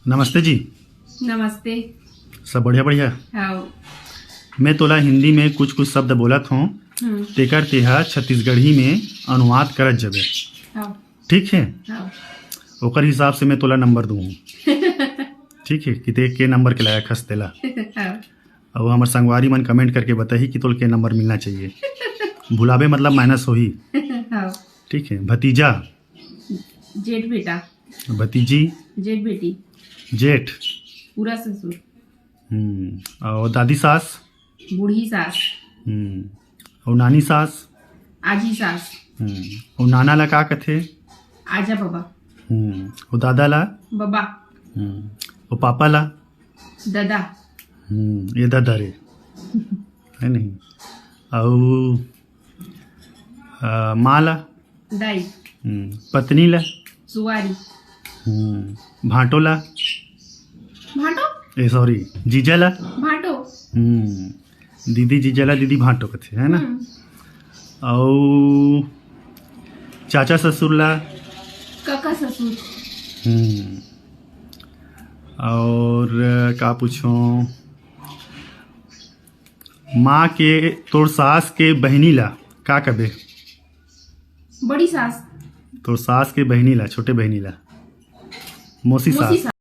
नमस्ते जी। नमस्ते। सब बढ़िया बढ़िया। हाँ। मैं तोला हिंदी में कुछ कुछ शब्द बोलत हूँ, तेकर तेहा छत्तीसगढ़ी में अनुवाद करत जबे। हाँ। ठीक है? हाँ। ओकर हिसाब से मैं तोला नंबर दूँ। ठीक है कि ते के नंबर के लायक हस तेला। हाँ। और हमार संगवारी मन कमेंट करके बताही कि तोल के नंबर मिलना चाहिए। भुलाबे मतलब माइनस होही। हाँ। ठीक है। भतीजा, जेठ बेटा, भतीजी, जेठ बेटी, जेठ, पूरा ससुर, और दादी सास, बूढ़ी सास, और नानी सास, आजी सास, और नाना ला का कथे, आजा बाबा, और दादा ला, बाबा, और पापा ला, दादा, ये दादा रे है नहीं, और माँ ला, दाई, पत्नी ला, सुवारी, भाटो ला, भाटो, सॉरी जीजा ला, भाटो, दीदी जीजा ला दीदी भाटो कथे है ना। और चाचा ससुर ला, काका ससुर, और का पूछो, माँ के तोर सास के बहनी ला का कबे, बड़ी सास, तोर सास के बहनी ला, छोटे बहनी ला, मौसी सास।